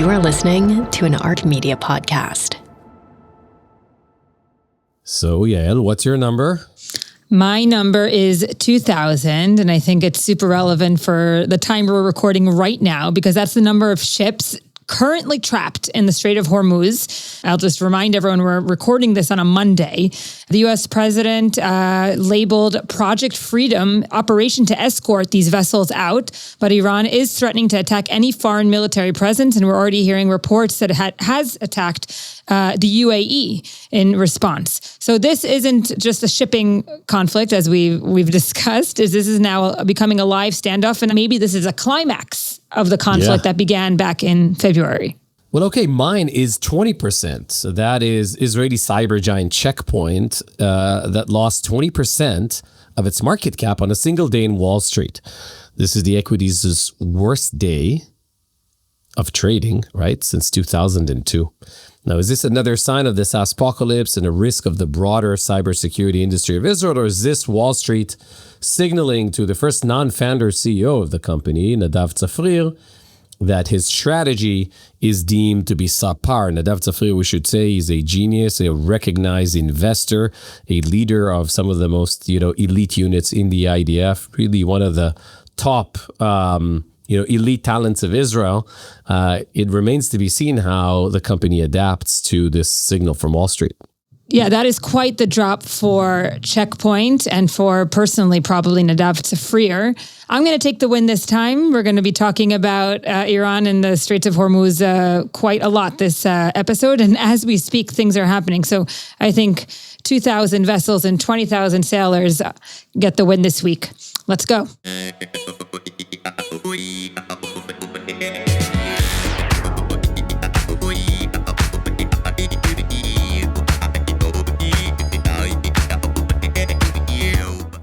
You are listening to an Art Media podcast. So, Yael, what's your number? My number is 2000, and I think it's super relevant for the time we're recording right now because that's the number of ships currently trapped in the Strait of Hormuz. I'll just remind everyone we're recording this on a Monday. The U.S. president labeled Project Freedom operation to escort these vessels out, but Iran is threatening to attack any foreign military presence, and we're already hearing reports that it has attacked the UAE in response. So this isn't just a shipping conflict, as we've discussed. This is now becoming a live standoff, and maybe this is a climax of the conflict that began back in February. Well, okay, mine is 20%. So that is Israeli cyber giant Checkpoint that lost 20% of its market cap on a single day in Wall Street. This is the equities' worst day of trading, right, since 2002. Now, is this another sign of this apocalypse and a risk of the broader cybersecurity industry of Israel, or is this Wall Street signaling to the first non-founder CEO of the company, Nadav Tzafrir, that his strategy is deemed to be subpar? Nadav Tzafrir, we should say, is a genius, a recognized investor, a leader of some of the most, elite units in the IDF, really one of the top elite talents of Israel. It remains to be seen how the company adapts to this signal from Wall Street. Yeah, that is quite the drop for Checkpoint and for personally probably Nadav Tzafrir. I'm going to take the win this time. We're going to be talking about Iran and the Straits of Hormuz quite a lot this episode. And as we speak, things are happening. So I think 2,000 vessels and 20,000 sailors get the win this week. Let's go.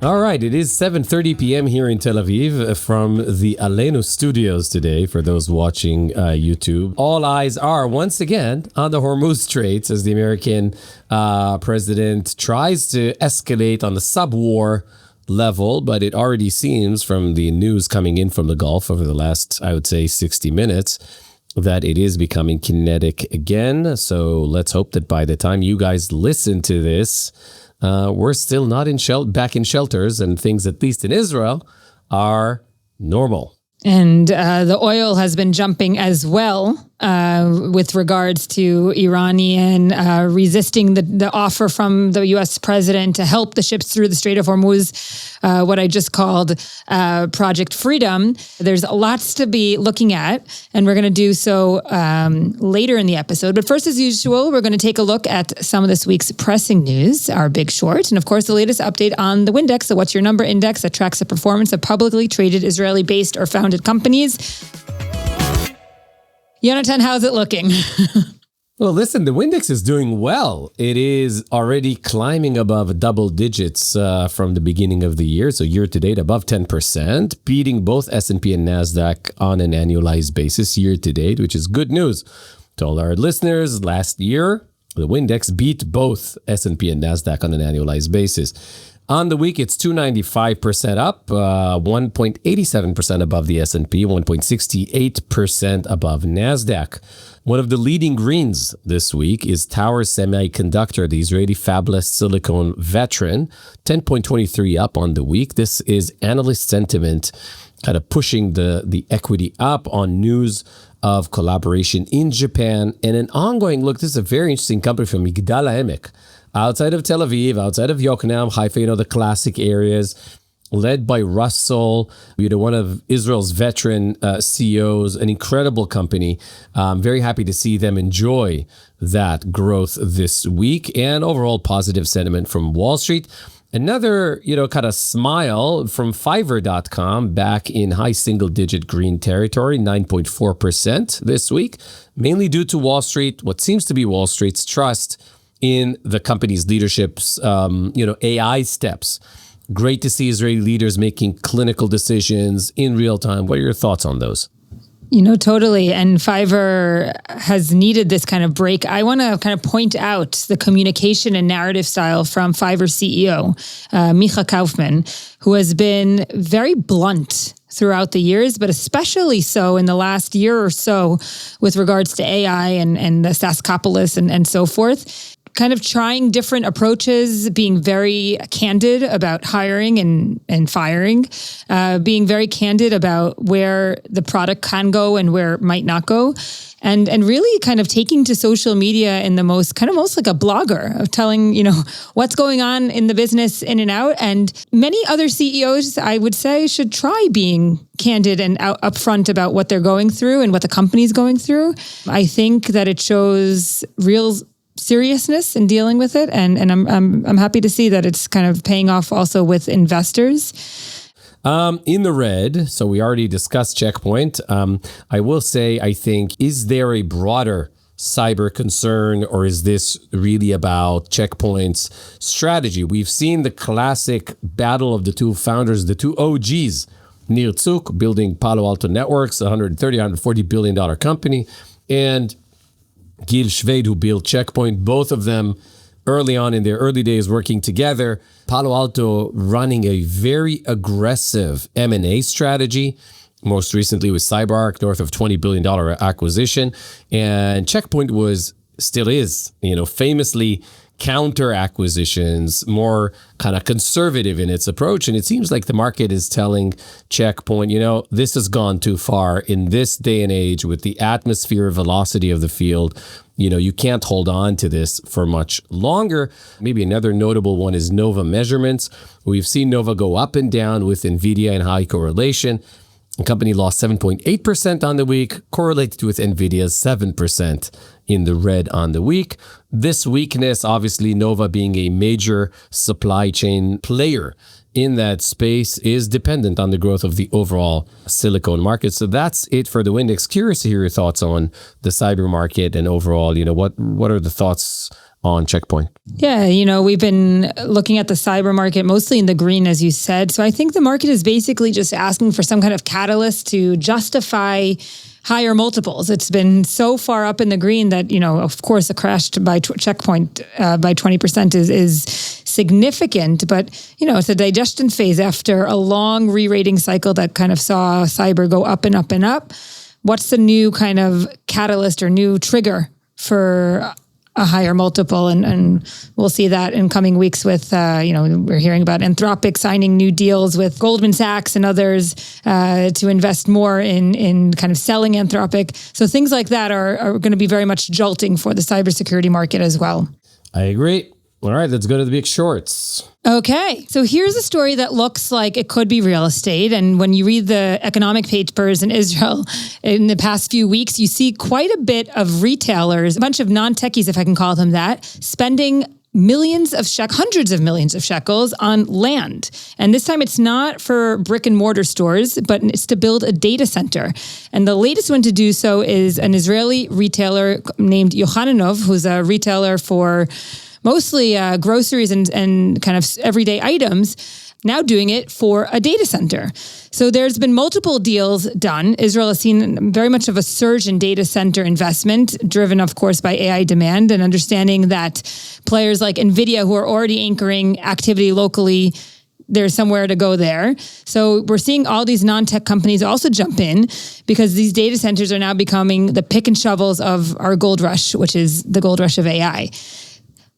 All right, it is 7:30 p.m. here in Tel Aviv from the Aleinu studios today for those watching YouTube. All eyes are once again on the Hormuz Straits as the American president tries to escalate on the sub-war level, but it already seems from the news coming in from the Gulf over the last, I would say, 60 minutes that it is becoming kinetic again. So let's hope that by the time you guys listen to this, we're still not back in shelters, and things, at least in Israel, are normal. And the oil has been jumping as well with regards to Iranian resisting the offer from the U.S. president to help the ships through the Strait of Hormuz, what I just called Project Freedom. There's lots to be looking at, and we're going to do so later in the episode. But first, as usual, we're going to take a look at some of this week's pressing news, our big short, and of course, the latest update on the WYNDEX, the What's Your Number Index that tracks the performance of publicly traded Israeli-based or founded companies. Yonatan, how's it looking? Well, listen, the WYNDEX is doing well. It is already climbing above double digits from the beginning of the year. So year to date, above 10%, beating both S&P and NASDAQ on an annualized basis year to date, which is good news to all our listeners. Last year, the WYNDEX beat both S&P and NASDAQ on an annualized basis. On the week, it's 295% up, 1.87% above the S&P, 1.68% above NASDAQ. One of the leading greens this week is Tower Semiconductor, the Israeli fabless silicon veteran, 10.23 up on the week. This is analyst sentiment kind of pushing the equity up on news of collaboration in Japan and an ongoing look. This is a very interesting company from Migdal HaEmek, outside of Tel Aviv, outside of Yokneam, Haifa, the classic areas, led by Russell, one of Israel's veteran CEOs, an incredible company. I'm very happy to see them enjoy that growth this week and overall positive sentiment from Wall Street. Another, kind of smile from Fiverr.com, back in high single-digit green territory, 9.4% this week, mainly due to Wall Street, what seems to be Wall Street's trust in the company's leadership's, AI steps. Great to see Israeli leaders making clinical decisions in real time. What are your thoughts on those? Totally. And Fiverr has needed this kind of break. I want to kind of point out the communication and narrative style from Fiverr CEO, Micha Kaufman, who has been very blunt throughout the years, but especially so in the last year or so with regards to AI and the SaaScopolis and so forth. Kind of trying different approaches, being very candid about hiring and firing, being very candid about where the product can go and where it might not go. And really kind of taking to social media in the most like a blogger of telling, what's going on in the business in and out. And many other CEOs, I would say, should try being candid and upfront about what they're going through and what the company's going through. I think that it shows real seriousness in dealing with it. And I'm happy to see that it's kind of paying off also with investors. In the red, so we already discussed Check Point. I will say, I think, is there a broader cyber concern, or is this really about Check Point's strategy? We've seen the classic battle of the two founders, the two OGs, Nir Tzuk, building Palo Alto Networks, $140 billion company, and Gil Shved, who built Check Point, both of them early on in their early days working together. Palo Alto running a very aggressive M&A strategy, most recently with CyberArk, north of $20 billion acquisition. And Check Point still is, famously counter acquisitions, more kind of conservative in its approach. And it seems like the market is telling Check Point, this has gone too far in this day and age with the atmosphere velocity of the field. You can't hold on to this for much longer. Maybe another notable one is Nova Measurements. We've seen Nova go up and down with NVIDIA in high correlation. The company lost 7.8% on the week, correlated with NVIDIA's 7% in the red on the week. This weakness, obviously, Nova being a major supply chain player in that space, is dependent on the growth of the overall silicone market. So that's it for the WYNDEX. Curious to hear your thoughts on the cyber market and overall, what are the thoughts on Check Point? Yeah, we've been looking at the cyber market mostly in the green, as you said. So I think the market is basically just asking for some kind of catalyst to justify higher multiples. It's been so far up in the green that, of course, a crash by Check Point by 20% is significant, but, it's a digestion phase after a long re-rating cycle that kind of saw cyber go up and up and up. What's the new kind of catalyst or new trigger for a higher multiple? And we'll see that in coming weeks with, we're hearing about Anthropic signing new deals with Goldman Sachs and others to invest more in kind of selling Anthropic. So things like that are going to be very much jolting for the cybersecurity market as well. I agree. All right, let's go to the big shorts. Okay, so here's a story that looks like it could be real estate. And when you read the economic papers in Israel in the past few weeks, you see quite a bit of retailers, a bunch of non-techies, if I can call them that, spending hundreds of millions of shekels on land. And this time it's not for brick and mortar stores, but it's to build a data center. And the latest one to do so is an Israeli retailer named Yochanan, who's a retailer for mostly groceries and kind of everyday items, now doing it for a data center. So there's been multiple deals done. Israel has seen very much of a surge in data center investment, driven, of course, by AI demand and understanding that players like NVIDIA, who are already anchoring activity locally, there's somewhere to go there. So we're seeing all these non-tech companies also jump in because these data centers are now becoming the pick and shovels of our gold rush, which is the gold rush of AI.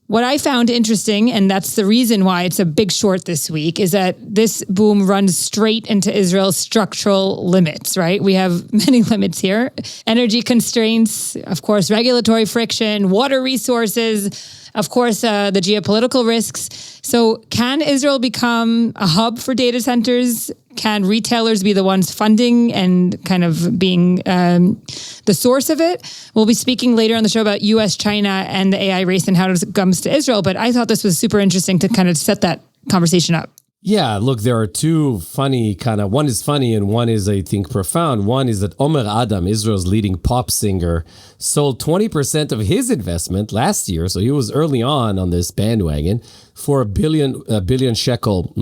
What I found interesting, and that's the reason why it's a big short this week, is that this boom runs straight into Israel's structural limits, right? We have many limits here. Energy constraints, of course, regulatory friction, water resources, of course, the geopolitical risks. So can Israel become a hub for data centers? Can retailers be the ones funding and kind of being the source of it? We'll be speaking later on the show about US, China, and the AI race and how it comes to Israel. But I thought this was super interesting to kind of set that conversation up. Yeah, look, there are two funny one is funny and one is, I think, profound. One is that Omer Adam, Israel's leading pop singer, sold 20% of his investment last year. So he was early on this bandwagon for a billion shekel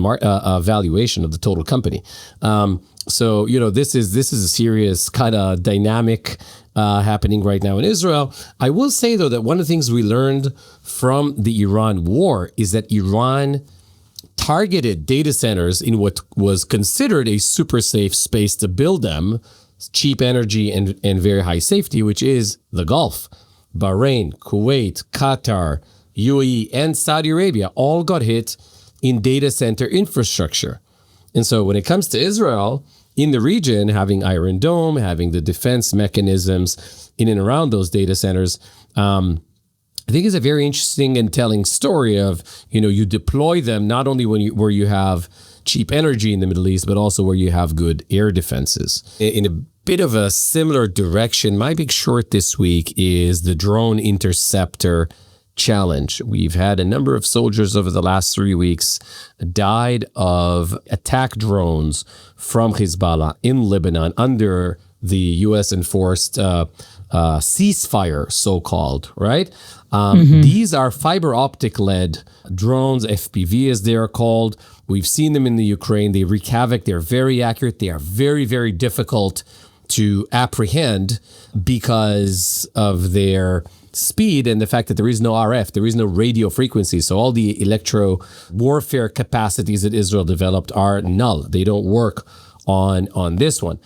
valuation of the total company. So, this is a serious kind of dynamic happening right now in Israel. I will say, though, that one of the things we learned from the Iran war is that Iran targeted data centers in what was considered a super safe space to build them, cheap energy and very high safety, which is the Gulf. Bahrain, Kuwait, Qatar, UAE, and Saudi Arabia all got hit in data center infrastructure. And so when it comes to Israel, in the region, having Iron Dome, having the defense mechanisms in and around those data centers, I think it's a very interesting and telling story of, you deploy them not only where you have cheap energy in the Middle East, but also where you have good air defenses. In a bit of a similar direction, my big short this week is the drone interceptor challenge. We've had a number of soldiers over the last 3 weeks died of attack drones from Hezbollah in Lebanon under the U.S. enforced ceasefire, so-called, right? These are fiber optic led drones, FPV as they are called. We've seen them in the Ukraine. They wreak havoc. They're very accurate. They are very, very difficult to apprehend because of their speed and the fact that there is no RF, there is no radio frequency. So all the electro warfare capacities that Israel developed are null. They don't work on this one.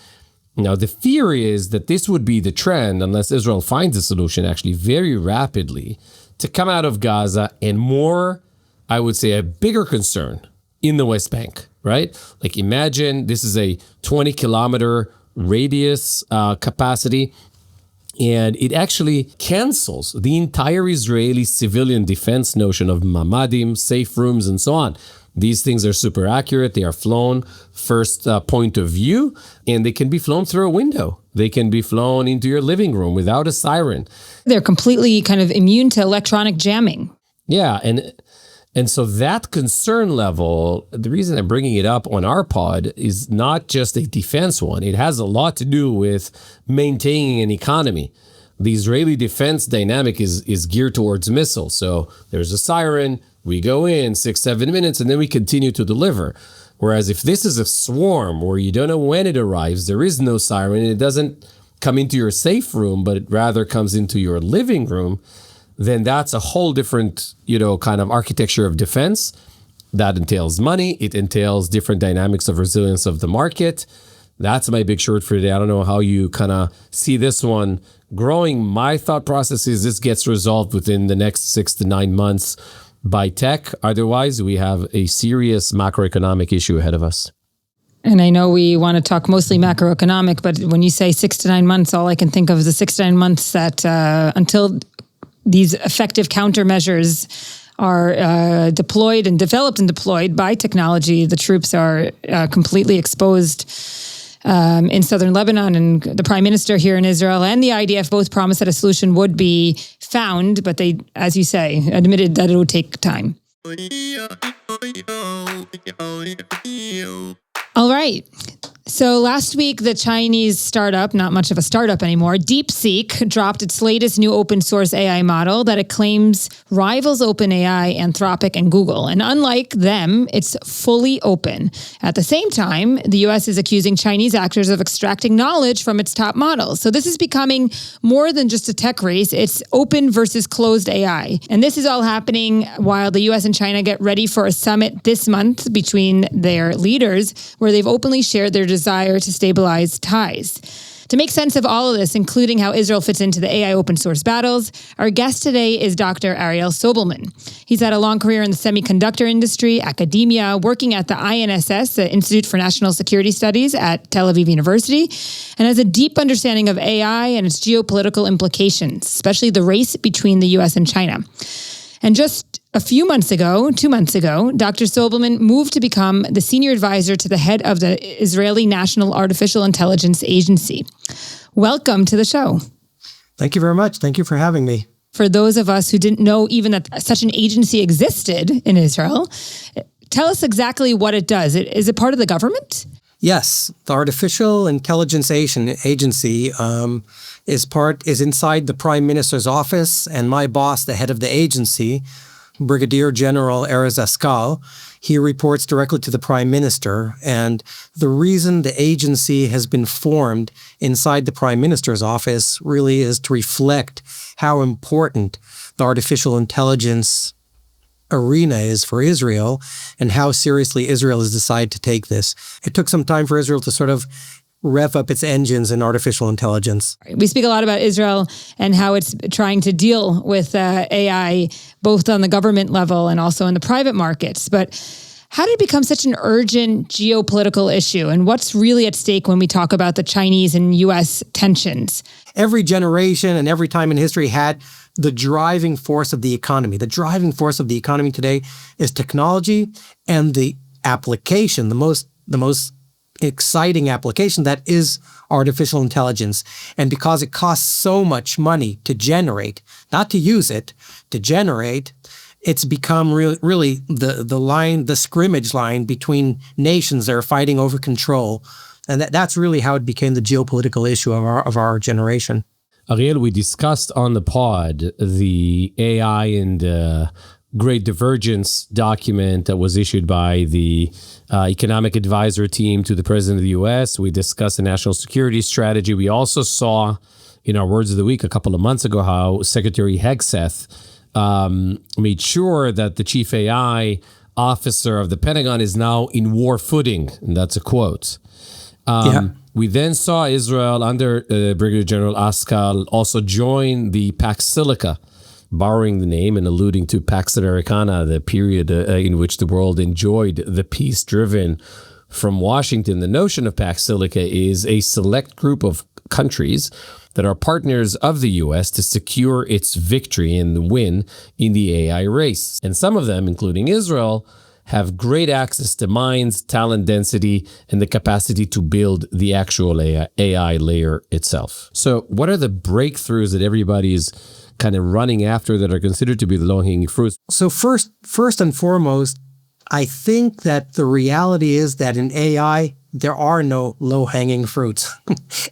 Now, the fear is that this would be the trend, unless Israel finds a solution actually very rapidly, to come out of Gaza and more, I would say, a bigger concern in the West Bank, right? Like imagine this is a 20-kilometer radius capacity, and it actually cancels the entire Israeli civilian defense notion of mamadim, safe rooms, and so on. These things are super accurate. They are flown first point of view, and they can be flown through a window. They can be flown into your living room without a siren. They're completely kind of immune to electronic jamming. Yeah, and so that concern level, the reason I'm bringing it up on our pod is not just a defense one. It has a lot to do with maintaining an economy. The Israeli defense dynamic is geared towards missiles. So there's a siren, we go in 6-7 minutes, and then we continue to deliver. Whereas if this is a swarm where you don't know when it arrives, there is no siren, and it doesn't come into your safe room, but it rather comes into your living room, then that's a whole different, kind of architecture of defense. That entails money. It entails different dynamics of resilience of the market. That's my big short for today. I don't know how you kind of see this one growing. My thought process is this gets resolved within the next 6 to 9 months by tech. Otherwise, we have a serious macroeconomic issue ahead of us. And I know we want to talk mostly macroeconomic, but when you say 6 to 9 months, all I can think of is the 6 to 9 months that until these effective countermeasures are deployed and developed and deployed by technology, the troops are completely exposed in southern Lebanon. And the prime minister here in Israel and the IDF both promised that a solution would be found, but they, as you say, admitted that it would take time. All right. So last week, the Chinese startup, not much of a startup anymore, DeepSeek, dropped its latest new open source AI model that it claims rivals OpenAI, Anthropic, and Google. And unlike them, it's fully open. At the same time, the US is accusing Chinese actors of extracting knowledge from its top models. So this is becoming more than just a tech race. It's open versus closed AI. And this is all happening while the US and China get ready for a summit this month between their leaders, where they've openly shared their desire to stabilize ties. To make sense of all of this, including how Israel fits into the AI open source battles, our guest today is Dr. Ariel Sobelman. He's had a long career in the semiconductor industry, academia, working at the INSS, the Institute for National Security Studies at Tel Aviv University, and has a deep understanding of AI and its geopolitical implications, especially the race between the US and China. And just a few months ago, 2 months ago, Dr. Sobelman moved to become the senior advisor to the head of the Israeli National Artificial Intelligence Agency. Welcome to the show. Thank you very much. Thank you for having me. For those of us who didn't know even that such an agency existed in Israel, tell us exactly what it does. Is it part of the government? Yes, the Artificial Intelligence Agency is inside the Prime Minister's office, and my boss, the head of the agency, Brigadier General Erez Askal, he reports directly to the Prime Minister. And the reason the agency has been formed inside the Prime Minister's office really is to reflect how important the artificial intelligence arena is for Israel and how seriously Israel has decided to take this. It took some time for Israel to sort of rev up its engines in artificial intelligence. We speak a lot about Israel and how it's trying to deal with AI, both on the government level and also in the private markets. But how did it become such an urgent geopolitical issue? And what's really at stake when we talk about the Chinese and U.S. tensions? Every generation and every time in history had the driving force of the economy. The driving force of the economy today is technology and the application, the most exciting application, that is artificial intelligence. And because it costs so much money to generate, not to use it, to generate, it's become really the scrimmage line between nations that are fighting over control. And that's really how it became the geopolitical issue of our generation. Ariel, we discussed on the pod the AI and Great Divergence document that was issued by the economic advisor team to the president of the U.S. We discussed the national security strategy. We also saw in our Words of the Week a couple of months ago how Secretary Hegseth made sure that the chief AI officer of the Pentagon is now in war footing. And that's a quote. We then saw Israel under Brigadier General Askal also join the Pax Silica, borrowing the name and alluding to Pax Americana, the period in which the world enjoyed the peace driven from Washington. The notion of Pax Silica is a select group of countries that are partners of the U.S. to secure its victory and win in the AI race. And some of them, including Israel, have great access to minds, talent density, and the capacity to build the actual AI layer itself. So what are the breakthroughs that everybody is kind of running after that are considered to be the low-hanging fruits? So first and foremost, I think that the reality is that in AI, there are no low-hanging fruits.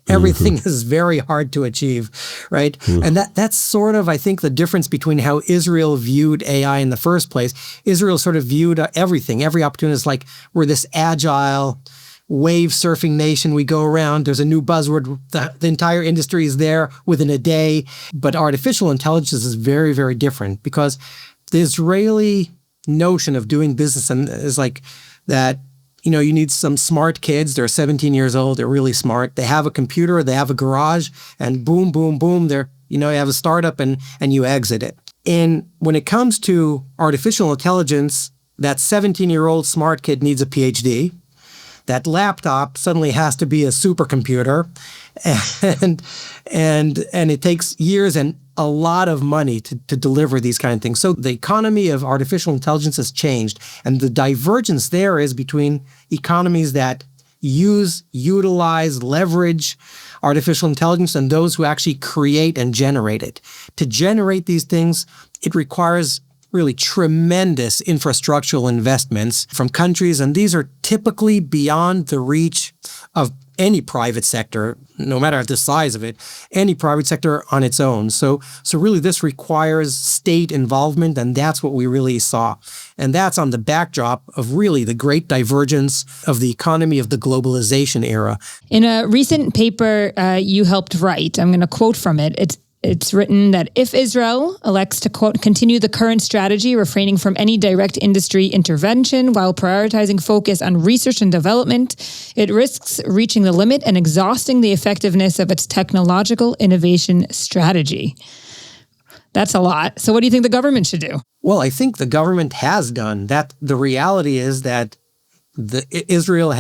Everything is very hard to achieve, right? And that's sort of, I think, the difference between how Israel viewed AI in the first place. Israel sort of viewed everything, every opportunity is like, we're this agile, wave-surfing nation. We go around, there's a new buzzword, the entire industry is there within a day. But artificial intelligence is very, very different because the Israeli notion of doing business is like that, you need some smart kids. They're 17 years old. They're really smart. They have a computer. They have a garage. And boom, boom, boom. You have a startup and you exit it. And when it comes to artificial intelligence, that 17-year-old smart kid needs a PhD. That laptop suddenly has to be a supercomputer. And it takes years and a lot of money to deliver these kind of things. So the economy of artificial intelligence has changed. And the divergence there is between economies that utilize, leverage artificial intelligence and those who actually create and generate it. To generate these things, it requires really tremendous infrastructural investments from countries. And these are typically beyond the reach of any private sector, no matter the size of it, any private sector on its own. So really this requires state involvement, and that's what we really saw. And that's on the backdrop of really the great divergence of the economy of the globalization era. In a recent paper you helped write, I'm going to quote from it. It's written that if Israel elects to, quote, continue the current strategy, refraining from any direct industry intervention while prioritizing focus on research and development, it risks reaching the limit and exhausting the effectiveness of its technological innovation strategy. That's a lot. So what do you think the government should do? Well, I think the government has done that. The reality is that Israel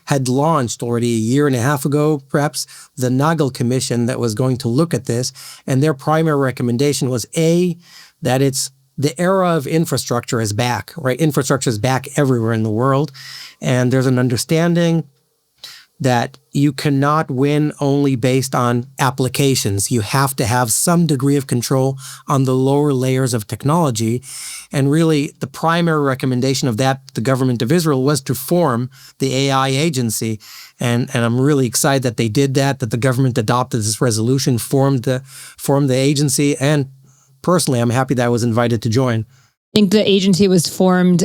had launched already a year and a half ago, perhaps, the Nagel Commission that was going to look at this. And their primary recommendation was, that it's the era of infrastructure is back, right? Infrastructure is back everywhere in the world. And there's an understanding that you cannot win only based on applications. You have to have some degree of control on the lower layers of technology. And really, the primary recommendation of the government of Israel was to form the AI agency. And I'm really excited that they did that the government adopted this resolution, formed the agency. And personally, I'm happy that I was invited to join. I think the agency was formed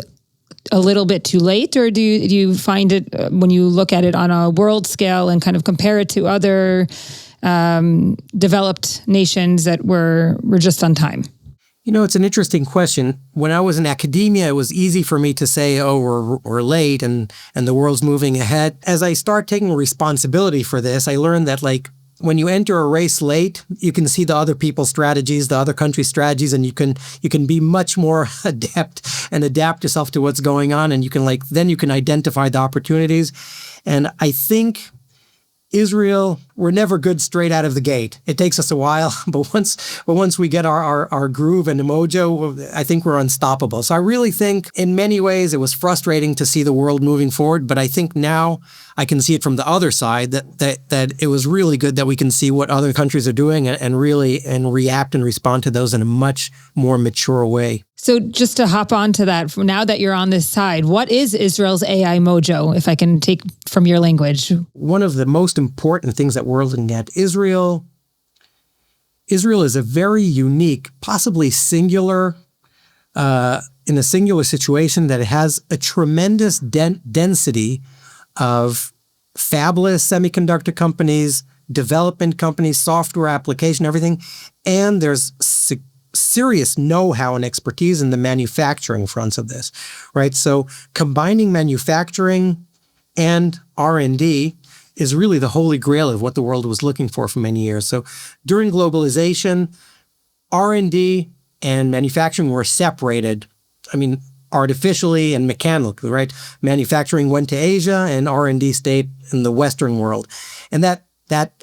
a little bit too late, or do you find it when you look at it on a world scale and kind of compare it to other developed nations that were just on time? It's an interesting question. When I was in academia, it was easy for me to say, oh, we're late and the world's moving ahead. As I start taking responsibility for this, I learned that when you enter a race late, you can see the other people's strategies, the other countries' strategies, and you can be much more adept and adapt yourself to what's going on. And then you can identify the opportunities. And I think Israel, we're never good straight out of the gate. It takes us a while, but once we get our groove and the mojo, I think we're unstoppable. So I really think in many ways it was frustrating to see the world moving forward, but I think now I can see it from the other side that it was really good that we can see what other countries are doing and react and respond to those in a much more mature way. So just to hop on to that, now that you're on this side, what is Israel's AI mojo, if I can take from your language? One of the most important things that we're looking at, Israel is a very unique, possibly singular, in a singular situation that it has a tremendous density of fabless semiconductor companies, development companies, software application, everything. And there's serious know-how and expertise in the manufacturing fronts of this, right? So combining manufacturing and R&D is really the holy grail of what the world was looking for many years. So during globalization, R&D and manufacturing were separated, artificially and mechanically, right? Manufacturing went to Asia and R&D stayed in the Western world. And that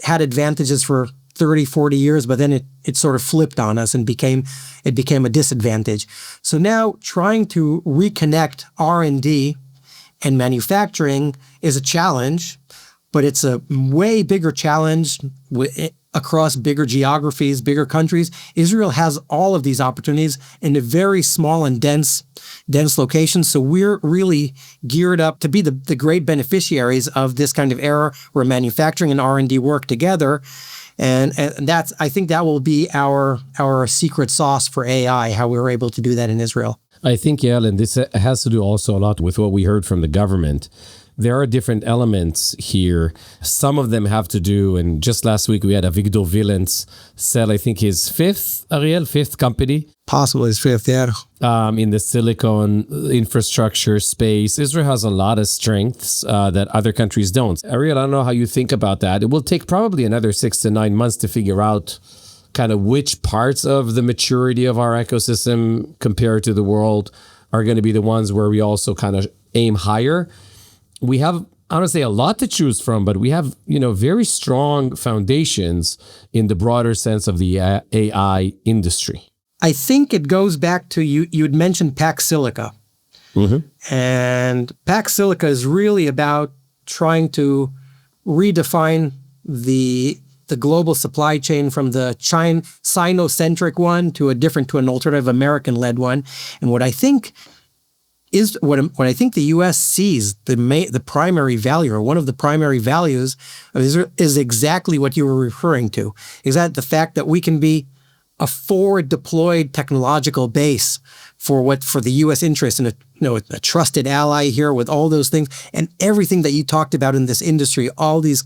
had advantages for 30, 40 years, but then it sort of flipped on us and became a disadvantage. So now trying to reconnect R&D and manufacturing is a challenge, but it's a way bigger challenge across bigger geographies, bigger countries. Israel has all of these opportunities in a very small and dense location. So we're really geared up to be the great beneficiaries of this kind of era where manufacturing and R&D work together. And I think that will be our secret sauce for AI, how we were able to do that in Israel. I think, Yael, and this has to do also a lot with what we heard from the government. There are different elements here. Some of them have to do, and just last week we had Avigdor Vilens sell, I think, his fifth company. Possibly his fifth, yeah. In the silicon infrastructure space. Israel has a lot of strengths that other countries don't. Ariel, I don't know how you think about that. It will take probably another 6 to 9 months to figure out kind of which parts of the maturity of our ecosystem compared to the world are going to be the ones where we also kind of aim higher. We have, honestly, a lot to choose from, but we have, very strong foundations in the broader sense of the AI industry. I think it goes back to you'd mentioned Pax Silica. Mm-hmm. And Pax Silica is really about trying to redefine the global supply chain from the Sino-centric one to an alternative American-led one. And what I think the U.S. sees the primary value, or one of the primary values of Israel, is exactly what you were referring to. Is that the fact that we can be a forward deployed technological base for the U.S. interest and a trusted ally here with all those things and everything that you talked about in this industry, all these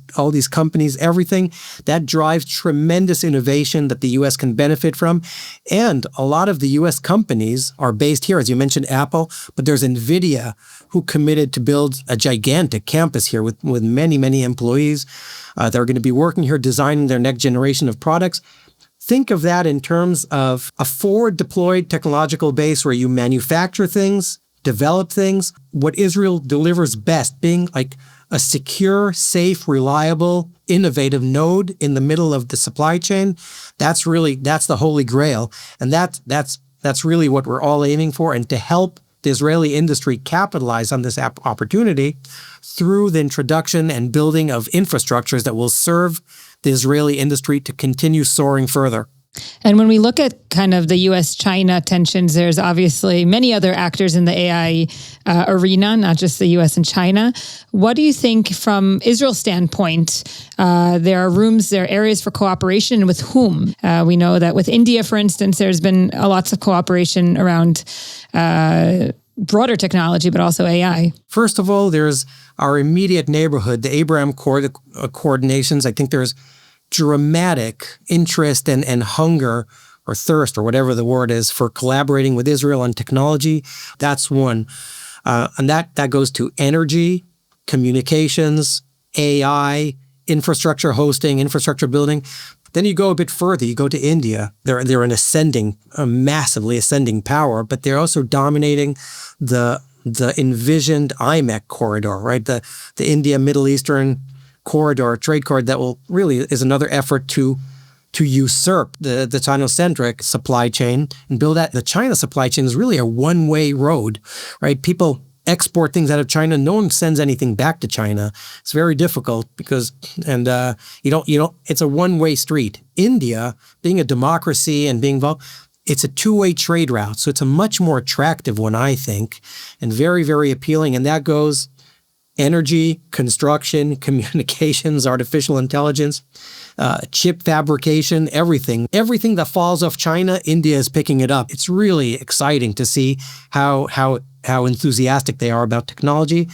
companies, everything that drives tremendous innovation that the U.S. can benefit from. And a lot of the U.S. companies are based here, as you mentioned, Apple, but there's NVIDIA who committed to build a gigantic campus here with many, many employees. They're going to be working here, designing their next generation of products. Think of that in terms of a forward-deployed technological base where you manufacture things, develop things. What Israel delivers best, being like a secure, safe, reliable, innovative node in the middle of the supply chain. That's the holy grail, and that's really what we're all aiming for. And to help the Israeli industry capitalize on this opportunity through the introduction and building of infrastructures that will serve the Israeli industry to continue soaring further. And when we look at kind of the U.S.-China tensions, there's obviously many other actors in the AI arena, not just the U.S. and China. What do you think from Israel's standpoint? There are areas for cooperation, and with whom? We know that with India, for instance, there's been lots of cooperation around broader technology, but also AI. First of all, there's our immediate neighborhood, the Abraham Accord nations. I think there's dramatic interest and hunger or thirst or whatever the word is for collaborating with Israel on technology. That's one. And that goes to energy, communications, AI, infrastructure hosting, infrastructure building. Then you go a bit further. You go to India. They're an ascending, a massively ascending power, but they're also dominating the envisioned IMEC corridor, right? The India Middle Eastern corridor, trade corridor that will really is another effort to usurp the China-centric supply chain and build that. The China supply chain is really a one-way road, right? People export things out of China. No one sends anything back to China. It's very difficult because, you don't, it's a one-way street. India, being a democracy and being involved, it's a two-way trade route. So it's a much more attractive one, I think, and very, very appealing. And that goes energy, construction, communications, artificial intelligence, chip fabrication, everything. Everything that falls off China, India is picking it up. It's really exciting to see how enthusiastic they are about technology.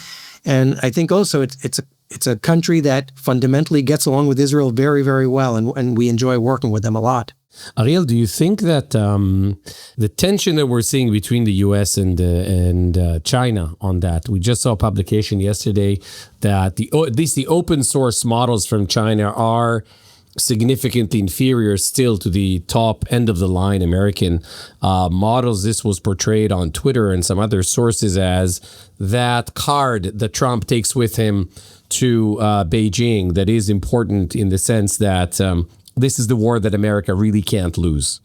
And I think also it's a country that fundamentally gets along with Israel very, very well, and we enjoy working with them a lot. Ariel, do you think that the tension that we're seeing between the U.S. and China on that, we just saw a publication yesterday that at least the open source models from China are significantly inferior still to the top end of the line American models. This was portrayed on Twitter and some other sources as that card that Trump takes with him to Beijing that is important in the sense that this is the war that America really can't lose.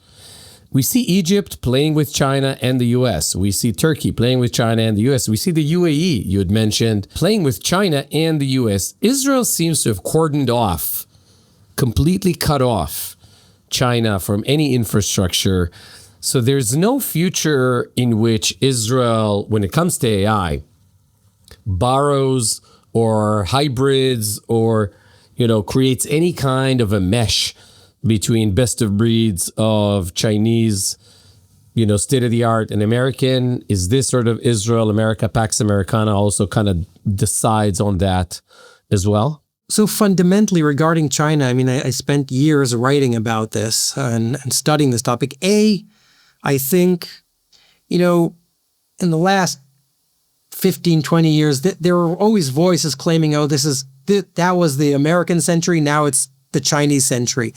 We see Egypt playing with China and the U.S. We see Turkey playing with China and the U.S. We see the UAE, you had mentioned, playing with China and the U.S. Israel seems to have cordoned off, completely cut off China from any infrastructure. So there's no future in which Israel, when it comes to AI, borrows or hybrids or creates any kind of a mesh between best of breeds of Chinese, state-of-the-art and American. Is this sort of Israel, America, Pax Americana also kind of decides on that as well? So fundamentally regarding China, I spent years writing about this and studying this topic. I think, in the last 15, 20 years, there were always voices claiming, that was the American century, now it's the Chinese century.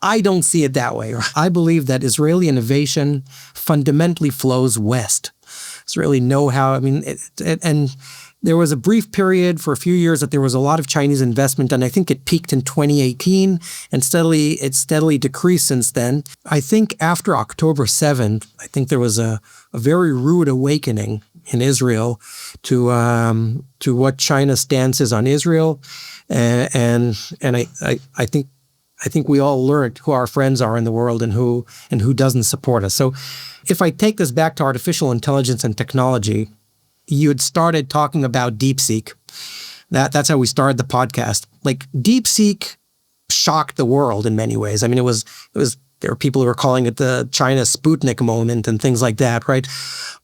I don't see it that way. I believe that Israeli innovation fundamentally flows west. There's really know-how. And there was a brief period for a few years that there was a lot of Chinese investment, and I think it peaked in 2018, and it's steadily decreased since then. I think after October 7th, I think there was a very rude awakening in Israel to what China's stance is on Israel, and I think we all learned who our friends are in the world and who doesn't support us. So, if I take this back to artificial intelligence and technology, you had started talking about DeepSeek. That's how we started the podcast. Like DeepSeek shocked the world in many ways. It was there were people who were calling it the China Sputnik moment and things like that, right?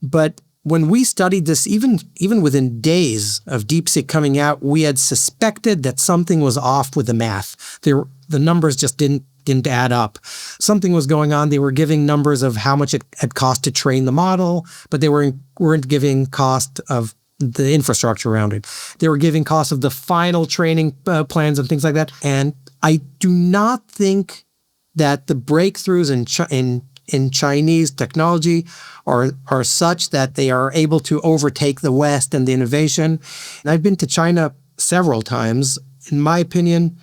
But when we studied this, even within days of DeepSeek coming out, we had suspected that something was off with the math. The numbers just didn't add up. Something was going on. They were giving numbers of how much it had cost to train the model, but they weren't giving cost of the infrastructure around it. They were giving cost of the final training plans and things like that. And I do not think that the breakthroughs in Chinese technology are such that they are able to overtake the West and the innovation. And I've been to China several times. In my opinion,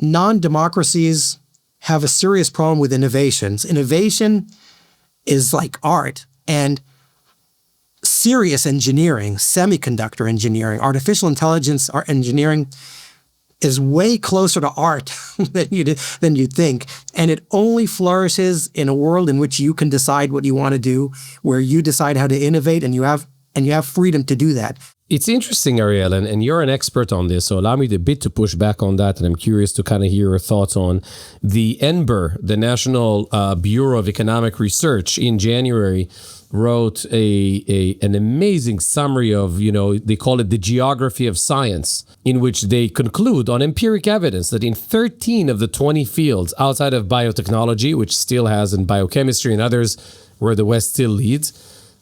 non-democracies have a serious problem with innovations. Innovation is like art, and serious engineering, semiconductor engineering, artificial intelligence engineering is way closer to art than you think. And it only flourishes in a world in which you can decide what you want to do, where you decide how to innovate, and you have freedom to do that. It's interesting, Ariel, and you're an expert on this, so allow me a bit to push back on that, and I'm curious to kind of hear your thoughts on the NBER, the National Bureau of Economic Research, in January wrote an amazing summary of, they call it the geography of science, in which they conclude on empiric evidence that in 13 of the 20 fields outside of biotechnology, which still has in biochemistry and others where the West still leads,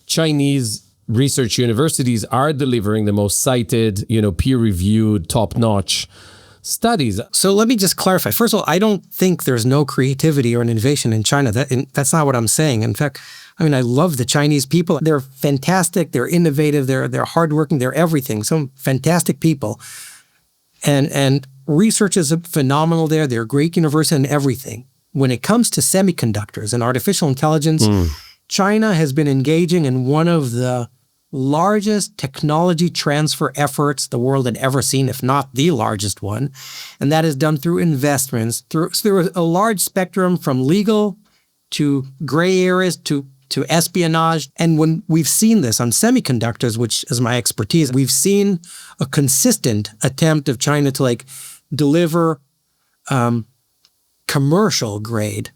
Chinese research universities are delivering the most cited, peer-reviewed, top-notch studies. So let me just clarify. First of all, I don't think there's no creativity or innovation in China. That's not what I'm saying. In fact, I love the Chinese people. They're fantastic. They're innovative. They're hardworking. They're everything. Some fantastic people. And research is phenomenal there. They're a great university and everything. When it comes to semiconductors and artificial intelligence, China has been engaging in one of the largest technology transfer efforts the world had ever seen, if not the largest one. And that is done through investments, through a large spectrum from legal to gray areas to espionage. And when we've seen this on semiconductors, which is my expertise, we've seen a consistent attempt of China to deliver commercial grade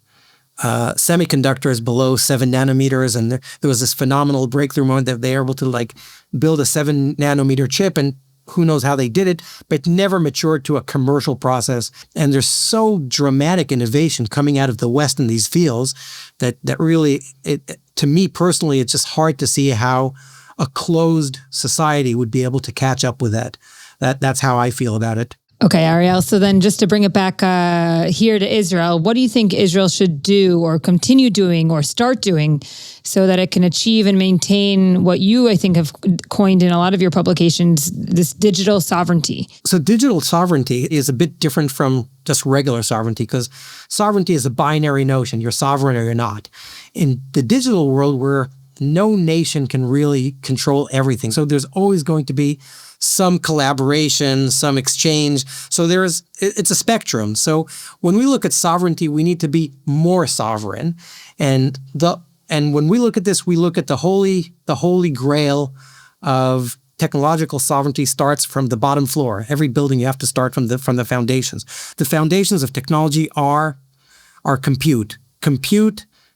semiconductors below 7 nanometers. And there was this phenomenal breakthrough moment that they were able to build a 7 nanometer chip, and who knows how they did it, but it never matured to a commercial process. And there's so dramatic innovation coming out of the West in these fields that really, to me personally, it's just hard to see how a closed society would be able to catch up with that. That's how I feel about it. Okay, Ariel. So then just to bring it back here to Israel, what do you think Israel should do or continue doing or start doing so that it can achieve and maintain what you, I think, have coined in a lot of your publications, this digital sovereignty? So digital sovereignty is a bit different from just regular sovereignty, because sovereignty is a binary notion. You're sovereign or you're not. In the digital world, where no nation can really control everything, so there's always going to be some collaboration, some exchange. So it's a spectrum. So when we look at sovereignty, we need to be more sovereign. And when we look at this, we look at the holy grail of technological sovereignty starts from the bottom floor. Every building, you have to start from the foundations. The foundations of technology are compute,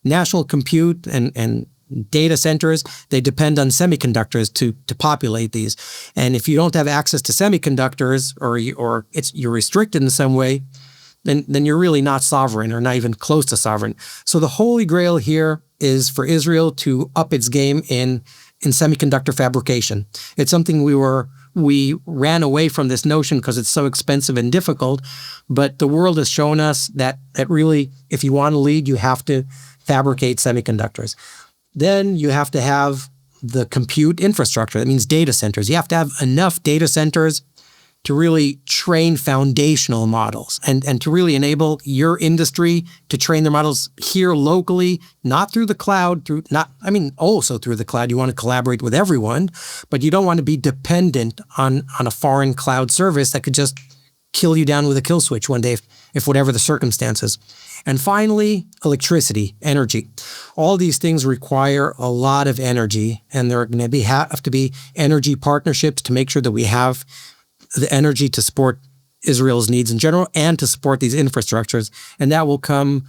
national compute, and data centers. They depend on semiconductors to populate these. And if you don't have access to semiconductors, or you're restricted in some way, then you're really not sovereign, or not even close to sovereign. So the holy grail here is for Israel to up its game in semiconductor fabrication. It's something we ran away from this notion because it's so expensive and difficult, but the world has shown us that really, if you want to lead, you have to fabricate semiconductors. Then you have to have the compute infrastructure. That means data centers. You have to have enough data centers to really train foundational models and to really enable your industry to train their models here locally, not through the cloud, also through the cloud. You want to collaborate with everyone, but you don't want to be dependent on a foreign cloud service that could just kill you down with a kill switch one day, if whatever the circumstances. And finally, electricity, energy. All these things require a lot of energy, and there are going to have to be energy partnerships to make sure that we have the energy to support Israel's needs in general and to support these infrastructures. And that will come,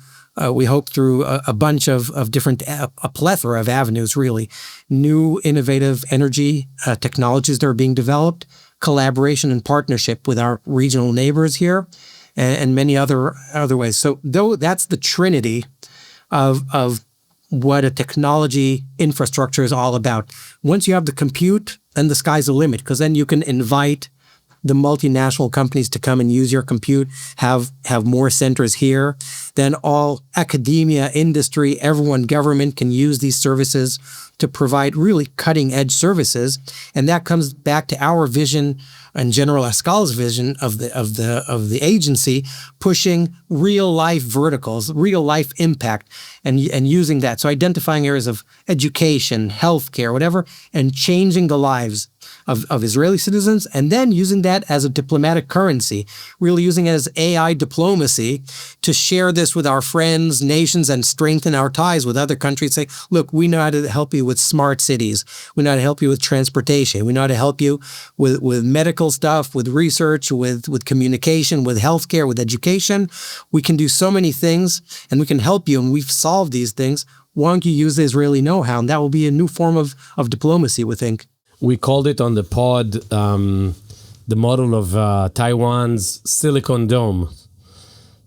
we hope, through a bunch of different, a plethora of avenues, really. New innovative energy technologies that are being developed, collaboration and partnership with our regional neighbors here, and many other ways. So though that's the trinity of what a technology infrastructure is all about. Once you have the compute, then the sky's the limit, because then you can invite the multinational companies to come and use your compute, have more centers here. Then all academia, industry, everyone, government can use these services to provide really cutting edge services. And that comes back to our vision and General Ascal's vision of the agency, pushing real life verticals, real life impact, and using that. So identifying areas of education, healthcare, whatever, and changing the lives of Israeli citizens, and then using that as a diplomatic currency, really using it as AI diplomacy to share this with our friends, nations, and strengthen our ties with other countries. Say, look, we know how to help you with smart cities. We know how to help you with transportation. We know how to help you with medical stuff, with research, with communication, with healthcare, with education. We can do so many things, and we can help you, and we've solved these things. Why don't you use the Israeli know-how? And that will be a new form of diplomacy, we think. We called it on the pod the model of Taiwan's Silicon Dome,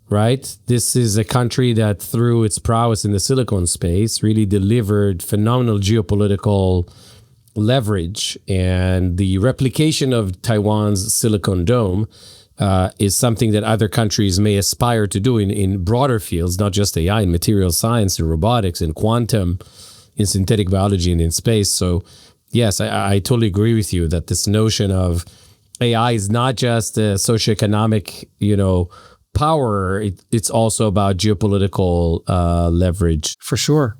right? This is a country that, through its prowess in the silicon space, really delivered phenomenal geopolitical leverage. And the replication of Taiwan's Silicon Dome is something that other countries may aspire to do in broader fields, not just AI, in material science, in robotics, in quantum, in synthetic biology, and in space. So yes, I totally agree with you that this notion of AI is not just a socioeconomic, power. It's also about geopolitical leverage. For sure.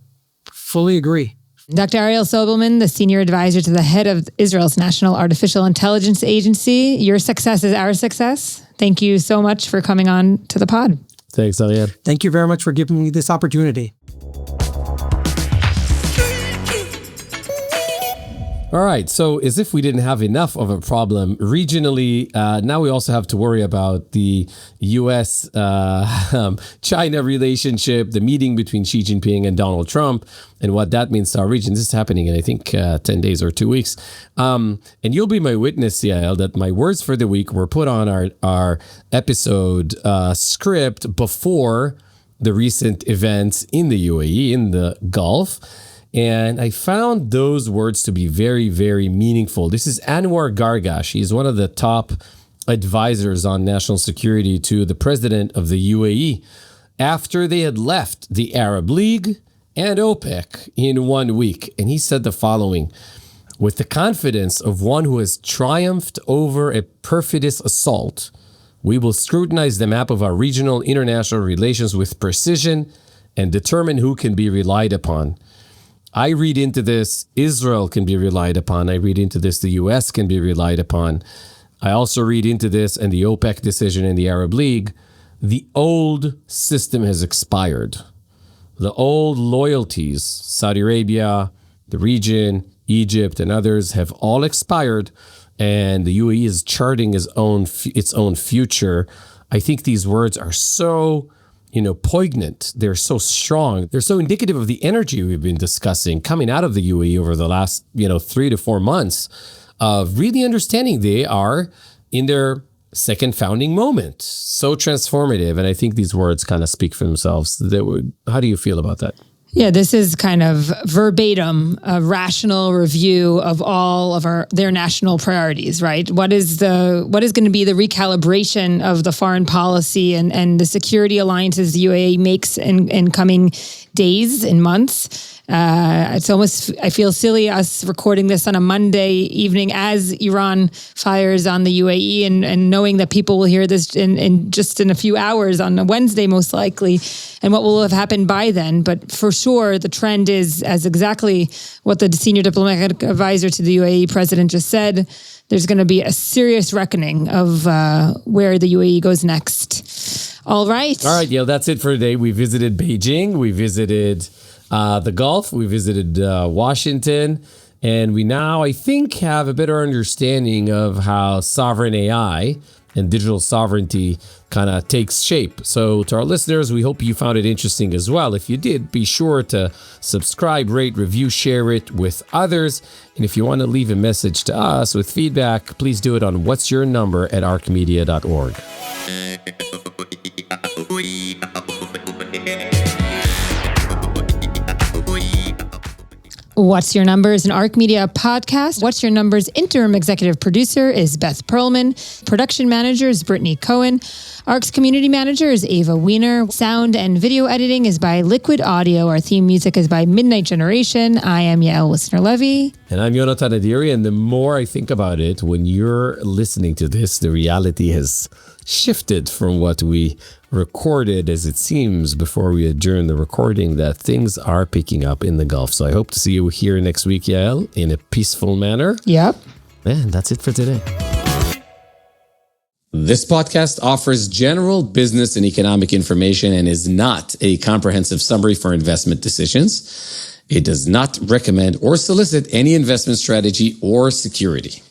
Fully agree. Dr. Ariel Sobelman, the senior advisor to the head of Israel's National Artificial Intelligence Agency. Your success is our success. Thank you so much for coming on to the pod. Thanks, Ariel. Thank you very much for giving me this opportunity. All right, so as if we didn't have enough of a problem regionally, now we also have to worry about the U.S.-China relationship, the meeting between Xi Jinping and Donald Trump, and what that means to our region. This is happening in, I think, 10 days or 2 weeks. And you'll be my witness, Yael, that my words for the week were put on our episode script before the recent events in the UAE, in the Gulf. And I found those words to be very, very meaningful. This is Anwar Gargash. He's one of the top advisors on national security to the president of the UAE after they had left the Arab League and OPEC in 1 week. And he said the following: with the confidence of one who has triumphed over a perfidious assault, we will scrutinize the map of our regional international relations with precision and determine who can be relied upon. I read into this, Israel can be relied upon. I read into this, the US can be relied upon. I also read into this, and the OPEC decision in the Arab League, the old system has expired. The old loyalties, Saudi Arabia, the region, Egypt, and others have all expired, and the UAE is charting its own future. I think these words are so poignant. They're so strong. They're so indicative of the energy we've been discussing coming out of the UAE over the last, 3 to 4 months of really understanding they are in their second founding moment. So transformative. And I think these words kind of speak for themselves. How do you feel about that? Yeah, this is kind of verbatim, a rational review of all of their national priorities, right? What is going to be the recalibration of the foreign policy and the security alliances the UAE makes in coming days and months? It's almost, I feel silly us recording this on a Monday evening as Iran fires on the UAE and knowing that people will hear this in a few hours on a Wednesday, most likely, and what will have happened by then. But for sure, the trend is, as exactly what the senior diplomatic advisor to the UAE president just said, there's going to be a serious reckoning of where the UAE goes next. All right. Yeah, that's it for today. We visited Beijing. We visited the Gulf. We visited Washington. And we now, I think, have a better understanding of how sovereign AI and digital sovereignty kind of takes shape. So to our listeners, we hope you found it interesting as well. If you did, be sure to subscribe, rate, review, share it with others. And if you want to leave a message to us with feedback, please do it on whatsyournumber@arcmedia.org. What's Your Number is an ARC Media podcast. What's Your Number's interim executive producer is Beth Perlman. Production manager is Brittany Cohen. ARC's community manager is Ava Wiener. Sound and video editing is by Liquid Audio. Our theme music is by Midnight Generation. I am Yael Wissner-Levy. And I'm Yonatan and Yael. And the more I think about it, when you're listening to this, the reality has shifted from what we recorded, as it seems before we adjourn the recording, that things are picking up in the Gulf. So I hope to see you here next week, Yael, in a peaceful manner. Yep. Man, that's it for today. This podcast offers general business and economic information and is not a comprehensive summary for investment decisions. It does not recommend or solicit any investment strategy or security.